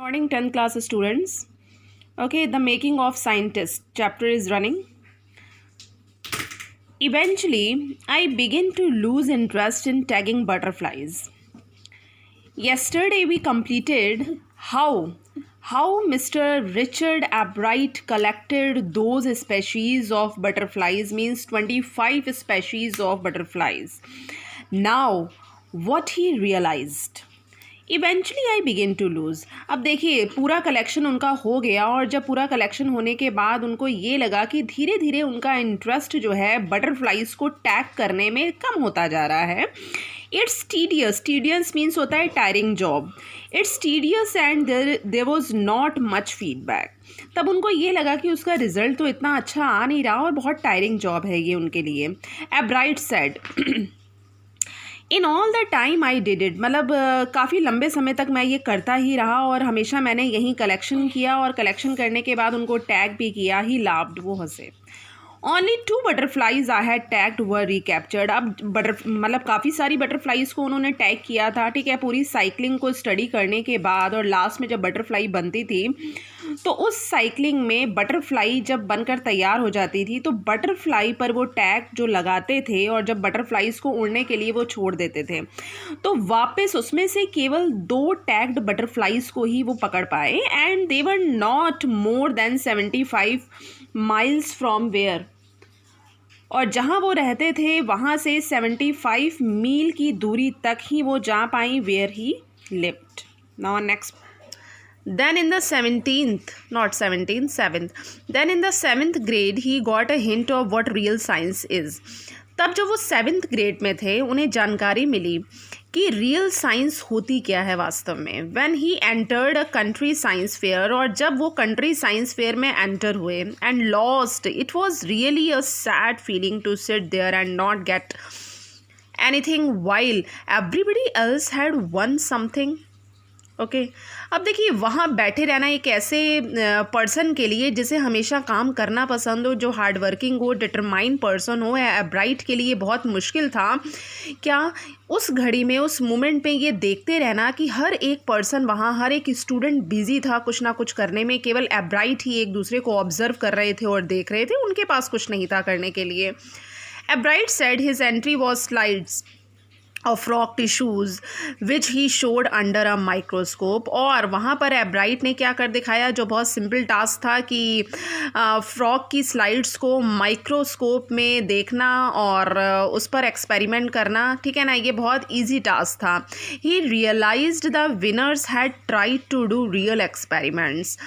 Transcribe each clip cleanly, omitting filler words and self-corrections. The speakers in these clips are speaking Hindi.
Morning 10th class students. Okay, the making of scientist chapter is running. Eventually, I begin to lose interest in tagging butterflies. Yesterday we completed how Mr. Richard Abright collected those species of butterflies, means 25 species of butterflies. Now, what he realized. Eventually I begin to lose. अब देखिए पूरा कलेक्शन उनका हो गया और जब पूरा कलेक्शन होने के बाद उनको ये लगा कि धीरे धीरे उनका इंटरेस्ट जो है बटरफ्लाइज को टैग करने में कम होता जा रहा है. इट्स टीडियस मीन्स होता है tiring job. It's tedious and there was not much feedback. तब उनको ये लगा कि उसका रिजल्ट तो इतना अच्छा आ नहीं रहा और बहुत टायरिंग जॉब है ये उनके लिए. एब्राइट said in all the time I did it, मतलब काफ़ी लंबे समय तक मैं ये करता ही रहा और हमेशा मैंने यहीं कलेक्शन किया और कलेक्शन करने के बाद उनको टैग भी किया. ही लाव्ड, वो हंसे. Only 2 butterflies I had tagged were recaptured. अब मतलब काफ़ी सारी बटरफ्लाइज को उन्होंने टैग किया था, ठीक है, पूरी साइकिलिंग को स्टडी करने के बाद. और लास्ट में जब बटरफ्लाई बनती थी तो उस साइकिलिंग में बटरफ्लाई जब बनकर तैयार हो जाती थी तो बटरफ्लाई पर वो टैग जो लगाते थे और जब बटरफ्लाइज को उड़ने के लिए वो छोड़ देते थे तो वापस उसमें से केवल 2 टैग्ड बटरफ्लाइज को ही वो पकड़ पाए. And they were not more than 75 miles from where. और जहाँ वो रहते थे वहाँ से 75 मील की दूरी तक ही वो जा पाई where he lived. Now next. Then in the 7th grade he got a hint of what real science is. तब जब वो 7th ग्रेड में थे उन्हें जानकारी मिली कि रियल साइंस होती क्या है वास्तव में. When he entered a country science fair, और जब वो कंट्री साइंस फेयर में एंटर हुए and lost, it was really a sad feeling to sit there and not get anything while everybody else had won something. Okay अब देखिए वहाँ बैठे रहना एक ऐसे पर्सन के लिए जिसे हमेशा काम करना पसंद हो, जो हार्ड वर्किंग हो, डिटरमाइन पर्सन हो, एब्राइट के लिए बहुत मुश्किल था. क्या उस घड़ी में, उस मोमेंट पे ये देखते रहना कि हर एक पर्सन वहाँ, हर एक स्टूडेंट बिजी था कुछ ना कुछ करने में, केवल एब्राइट ही एक दूसरे को ऑब्जर्व कर रहे थे और देख रहे थे, उनके पास कुछ नहीं था करने के लिए. एब्राइट said his entry was slides of frog tissues which he showed under a microscope. और वहाँ पर एब्राइट ने क्या कर दिखाया जो बहुत सिंपल टास्क था कि फ्रॉग की स्लाइड्स को माइक्रोस्कोप में देखना और उस पर एक्सपेरिमेंट करना, ठीक है ना, ये बहुत इजी टास्क था. He realized the winners had tried to do real experiments.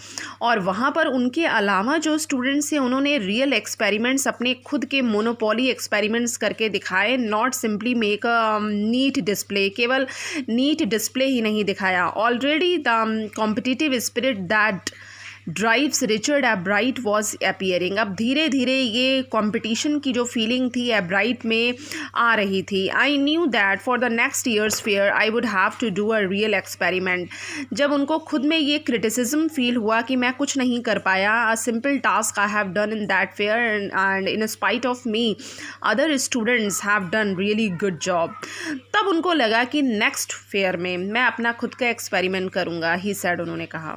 और वहाँ पर उनके अलावा जो स्टूडेंट्स थे उन्होंने रियल एक्सपेरिमेंट्स अपने खुद के मोनोपोली एक्सपेरिमेंट्स करके दिखाए. Not simply make a neat display, केवल नीट डिस्प्ले ही नहीं दिखाया. Already the competitive spirit that drives Richard Ebright was appearing. अब धीरे धीरे ये कंपटीशन की जो फीलिंग थी एब्राइट में आ रही थी. I knew that for the next year's fair I would have to do a real experiment. जब उनको खुद में ये क्रिटिसिज्म फील हुआ कि मैं कुछ नहीं कर पाया, a simple task I have done in that fair and in spite of me other students have done really good job. तब उनको लगा कि नेक्स्ट फेयर में मैं अपना खुद का एक्सपेरिमेंट करूँगा. ही सेड, उन्होंने कहा.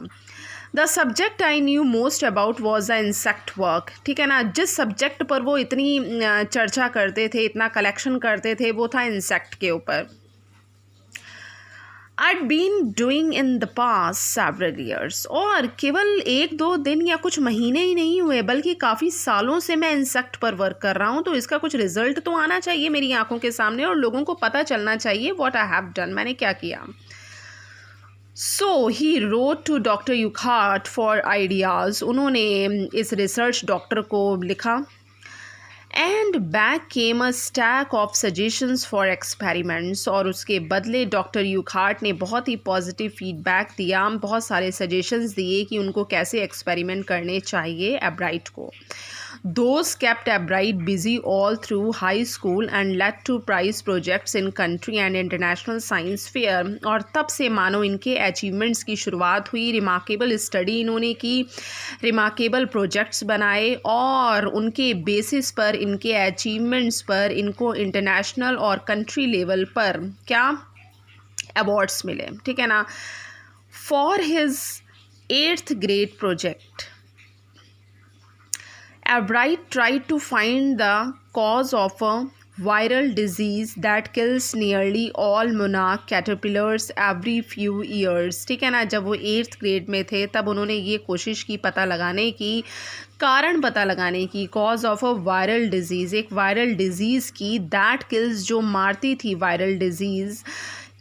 The subject I knew most about was the insect work. ठीक है ना, जिस सब्जेक्ट पर वो इतनी चर्चा करते थे, इतना कलेक्शन करते थे, वो था इंसेक्ट के ऊपर. I'd been doing in the past several years. और केवल 1-2 दिन या कुछ महीने ही नहीं हुए बल्कि काफ़ी सालों से मैं इंसेक्ट पर वर्क कर रहा हूँ, तो इसका कुछ रिजल्ट तो आना चाहिए मेरी आंखों के सामने और लोगों को पता चलना चाहिए what I have done, मैंने क्या किया. So he wrote to Dr. Urquhart for ideas. उन्होंने इस रिसर्च डॉक्टर को लिखा. And back came a stack of suggestions for experiments. और उसके बदले डॉक्टर यूखार्ट ने बहुत ही पॉजिटिव फीडबैक दिया, बहुत सारे सजेशंस दिए कि उनको कैसे एक्सपेरिमेंट करने चाहिए एब्राइट को. Those kept Abright busy all through high school and led to prize projects in country and international science fair. और तब से मानो इनके अचीवमेंट्स की शुरुआत हुई. रिमार्केबल स्टडी इन्होंने की, रिमार्केबल प्रोजेक्ट्स बनाए और उनके बेसिस पर, इनके अचीवमेंट्स पर इनको इंटरनेशनल और कंट्री लेवल पर क्या अवार्ड्स मिले. ठीक है ना. For his 8th grade project. Albright tried to find the cause of a viral disease that kills nearly all monarch caterpillars every few years. ठीक है ना, जब वो 8th grade में थे तब उन्होंने ये कोशिश की पता लगाने की, कारण पता लगाने की, cause of a viral disease, एक वायरल डिजीज़ की, दैट किल्स, जो मारती थी viral disease,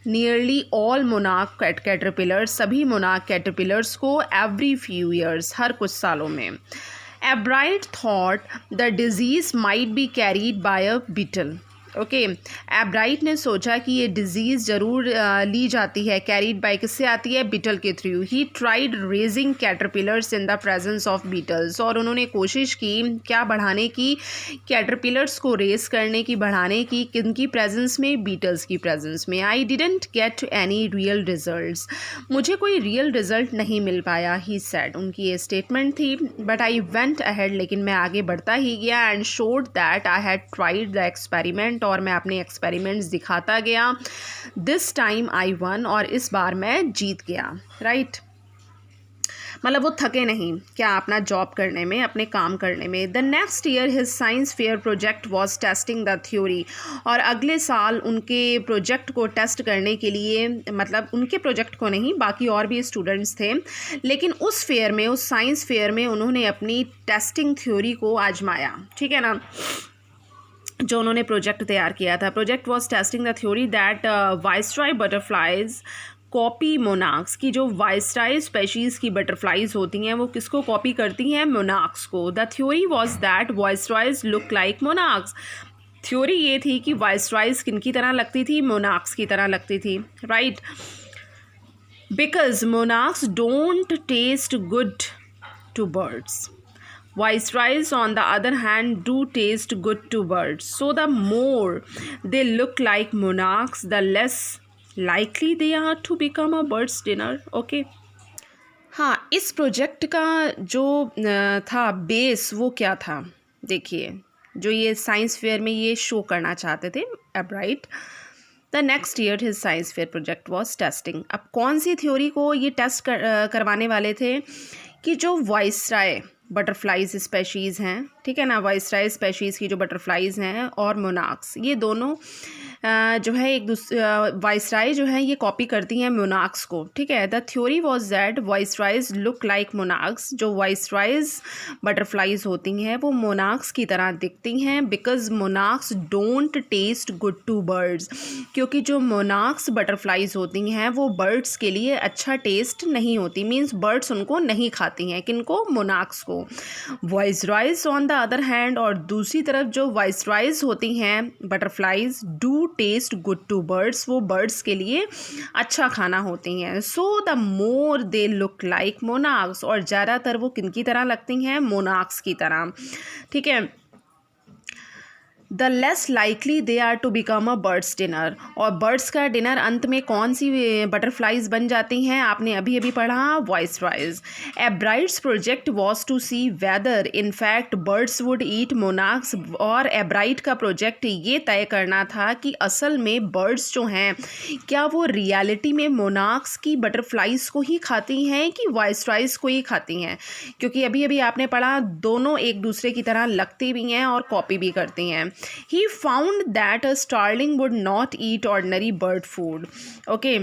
nearly all monarch caterpillars, सभी मोनार्क कैटरपिलर्स को, एवरी फ्यू ईयर्स, हर कुछ सालों में. Albright thought the disease might be carried by a beetle. Okay, एब्राइट ने सोचा कि ये डिज़ीज़ ज़रूर ली जाती है, कैरीड बाय, किससे आती है, बीटल के through. He tried raising caterpillars in the presence of beetles, और उन्होंने कोशिश की क्या बढ़ाने की, कैटरपिलर्स को रेस करने की, बढ़ाने की, किनकी प्रेजेंस में, बीटल्स की प्रेजेंस में. I didn't get any real results, मुझे कोई रियल रिजल्ट नहीं मिल पाया, ही सेड, उनकी ये स्टेटमेंट थी. बट आई वेंट अहेड, लेकिन मैं आगे बढ़ता ही गया, and showed that I had tried the experiment, और मैं अपने एक्सपेरिमेंट्स दिखाता गया. दिस टाइम आई वन, और इस बार मैं जीत गया. राइट, मतलब वो थके नहीं क्या अपना जॉब करने में, अपने काम करने में. The next year his science fair project was testing the theory, और अगले साल उनके प्रोजेक्ट को टेस्ट करने के लिए, मतलब उनके प्रोजेक्ट को नहीं, बाकी और भी स्टूडेंट्स थे, लेकिन उस फेयर में, उस साइंस फेयर में उन्होंने अपनी टेस्टिंग थ्योरी को आजमाया. ठीक है ना, जो उन्होंने प्रोजेक्ट तैयार किया था. Project was testing the theory that viceroy butterflies copy monarchs, की जो वाइसरॉय स्पेशीज़ की बटरफ्लाइज होती हैं वो किसको कॉपी करती हैं, मोनार्क्स को. The theory was that viceroys look like monarchs, theory ये थी कि वाइसरॉयज किन की तरह लगती थी, मोनार्क्स की तरह लगती थी. Right, because monarchs don't taste good to birds. Viceroys, on the other hand, do taste good to birds. So the more they look like monarchs, the less likely they are to become a bird's dinner. Okay. हाँ, इस प्रोजेक्ट का जो था बेस, वो क्या था, देखिए, जो ये साइंस फेयर में ये शो करना चाहते थे एब्राइट. The next year his science fair project was testing. अब कौन सी थ्योरी को ये टेस्ट करवाने वाले थे, कि जो वाइसरॉय बटरफ्लाइज स्पेशीज़ हैं, ठीक है ना, वाइसरॉय स्पेशीज़ की जो बटरफ्लाइज हैं और मोनार्क्स, ये दोनों जो है एक दूसरे, वाइसरॉय जो है ये कॉपी करती हैं मोनार्क्स को. ठीक है, the theory was that viceroys look like monarchs, जो वाइसरॉयज बटरफ्लाइज होती हैं वो मोनार्क्स की तरह दिखती हैं. Because monarchs don't taste good to birds, क्योंकि जो मोनार्क्स बटरफ्लाइज होती हैं वो बर्ड्स के लिए अच्छा टेस्ट नहीं होती, मीन्स बर्ड्स उनको नहीं खाती हैं, किनको, मोनार्क्स को. Viceroys on the other hand, और दूसरी तरफ जो वाइसरॉयज होती हैं butterflies, do taste good to birds, वो बर्ड्स के लिए अच्छा खाना होती हैं. So the more they look like monarchs, और ज़्यादातर वो किनकी तरह लगती हैं, मोनार्क्स की तरह. ठीक है, the less likely they are to become a bird's dinner, और बर्ड्स का डिनर अंत में कौन सी बटरफ्लाइज बन जाती हैं, आपने अभी अभी पढ़ा, viceroys. Ebright's project was to see whether in fact birds would eat monarchs, और एब्राइट का प्रोजेक्ट ये तय करना था कि असल में बर्ड्स जो हैं क्या वो रियलिटी में मोनार्क्स की बटरफ्लाइज को ही खाती हैं कि वाइसरॉयज को ही खाती हैं, क्योंकि अभी अभी आपने पढ़ा दोनों एक दूसरे की तरह लगती भी हैं और कॉपी भी करती हैं. He found that a starling would not eat ordinary bird food. Okay.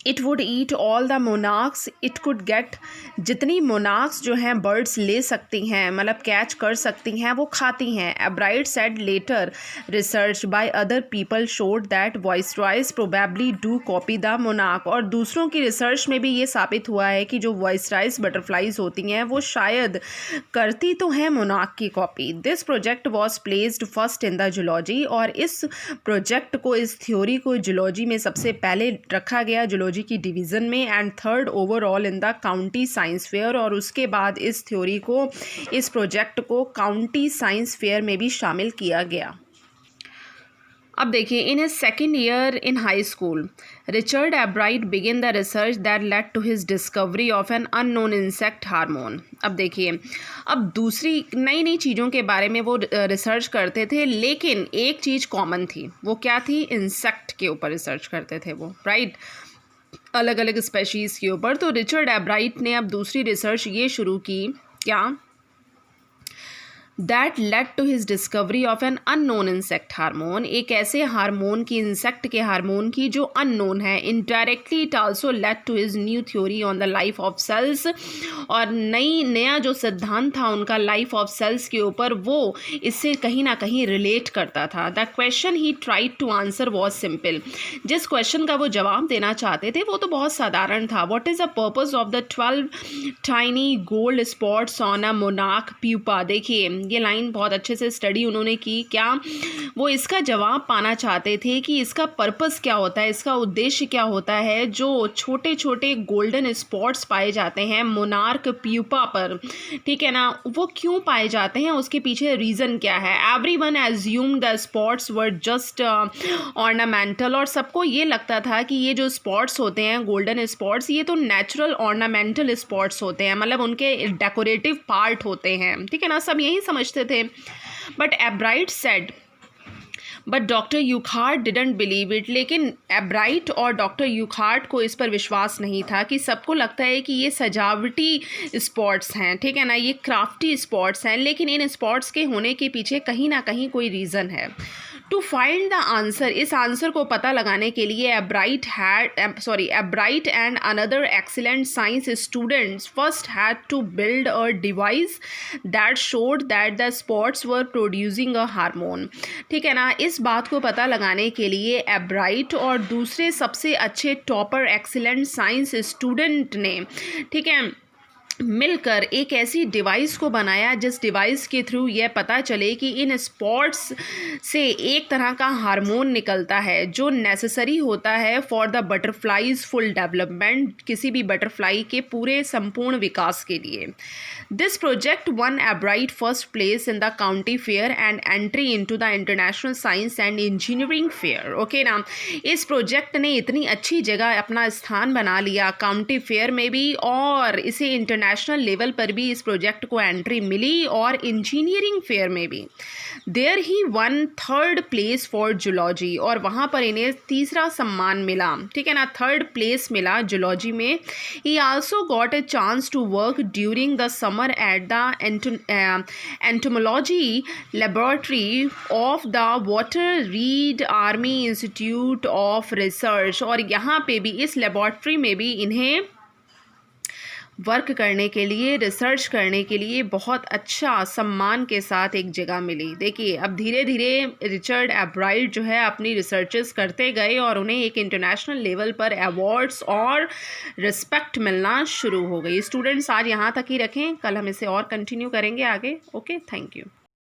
It would eat all the monarchs it could get. जितनी monarchs जो हैं birds ले सकती हैं, मतलब कैच कर सकती हैं, वो खाती हैं. Albright said later research by other people showed that viceroys probably do copy the monarch. और दूसरों की रिसर्च में भी ये साबित हुआ है कि जो viceroys butterflies होती हैं वो शायद करती तो हैं monarch की copy. This project was placed first in the zoology, और इस प्रोजेक्ट को, इस थ्योरी को जूलॉजी में सबसे पहले रखा गया, जूलॉजी की डिवीज़न में, and third overall in the county science fair, और उसके बाद इस थ्योरी को, इस प्रोजेक्ट को काउंटी साइंस फेयर में भी शामिल किया गया. अब देखिए, in his second year in high school Richard Ebright begin the research that led to his discovery of an unknown insect hormone. अब देखिए, अब दूसरी नई नई चीज़ों के बारे में वो रिसर्च करते थे, लेकिन एक चीज़ कॉमन थी, वो क्या थी, इंसेक्ट के ऊपर रिसर्च करते थे वो. राइट, अलग अलग स्पेशीज़ के ऊपर। तो रिचर्ड एब्राइट ने अब दूसरी रिसर्च ये शुरू की, क्या, that led to his discovery of an unknown insect hormone, एक ऐसे हार्मोन की, इंसेक्ट के हार्मोन की जो अननोन है। Indirectly it also led to his new theory on the life of cells, और नया जो सिद्धांत था उनका लाइफ ऑफ सेल्स के ऊपर, वो इससे कहीं ना कहीं रिलेट करता था। The question he tried to answer was simple, जिस क्वेश्चन का वो जवाब देना चाहते थे वो तो बहुत साधारण था। What is the purpose of the 12 tiny gold spots on a monarch pupa. देखिए ये लाइन बहुत अच्छे से स्टडी उन्होंने की। क्या वो इसका जवाब पाना चाहते थे कि इसका पर्पस क्या होता है, इसका उद्देश्य क्या होता है, जो छोटे छोटे गोल्डन स्पॉट्स पाए जाते हैं मोनार्क प्यूपा पर, ठीक है ना, वो क्यों पाए जाते हैं, उसके पीछे रीज़न क्या है। Everyone assumed the spots were just ornamental, और सबको ये लगता था कि ये जो स्पॉट्स होते हैं गोल्डन स्पॉट्स, ये तो नेचुरल ऑर्नामेंटल स्पॉट्स होते हैं, मतलब उनके डेकोरेटिव पार्ट होते हैं, ठीक है ना, सब यही समझते थे। But Ebright said, but doctor Urquhart didn't believe it, लेकिन एब्राइट और डॉक्टर यूखार्ट को इस पर विश्वास नहीं था। कि सबको लगता है कि ये सजावटी स्पॉट्स हैं, ठीक है ना, ये क्राफ्टी स्पॉट्स हैं, लेकिन इन स्पॉट्स के होने के पीछे कहीं ना कहीं कोई रीज़न है। टू फाइंड द आंसर, इस आंसर को पता लगाने के लिए Ebright and another excellent science students first had to build a device that showed that the spots were producing a hormone, ठीक है ना। इस बात को पता लगाने के लिए एब्राइट और दूसरे सबसे अच्छे टॉपर एक्सीलेंट साइंस स्टूडेंट ने, ठीक है, मिलकर एक ऐसी डिवाइस को बनाया जिस डिवाइस के थ्रू यह पता चले कि इन स्पॉट्स से एक तरह का हार्मोन निकलता है जो नेसेसरी होता है for the butterflies full development, किसी भी बटरफ्लाई के पूरे संपूर्ण विकास के लिए। This project one एब्राइट first place in the county fair and entry into the international science and engineering fair, okay ना। इस प्रोजेक्ट ने इतनी अच्छी जगह अपना स्थान बना लिया काउंटी फेयर में भी, और इसे इंटरनेशनल लेवल पर भी इस प्रोजेक्ट को एंट्री मिली, और इंजीनियरिंग फेयर में भी। There he won third place for zoology, और वहाँ पर इन्हें तीसरा सम्मान मिला, ठीक है ना, थर्ड प्लेस मिला जूलॉजी में। He also got a chance to work during the summer at the entomology laboratory of the Walter Reed Army Institute of Research, और यहाँ पे भी इस लेबोरेटरी में भी इन्हें वर्क करने के लिए, रिसर्च करने के लिए बहुत अच्छा सम्मान के साथ एक जगह मिली। देखिए अब धीरे धीरे रिचर्ड एब्राइट जो है अपनी रिसर्चेस करते गए और उन्हें एक इंटरनेशनल लेवल पर अवार्ड्स और रिस्पेक्ट मिलना शुरू हो गई। स्टूडेंट्स आज यहाँ तक ही रखें, कल हम इसे और कंटिन्यू करेंगे आगे। Okay, thank you.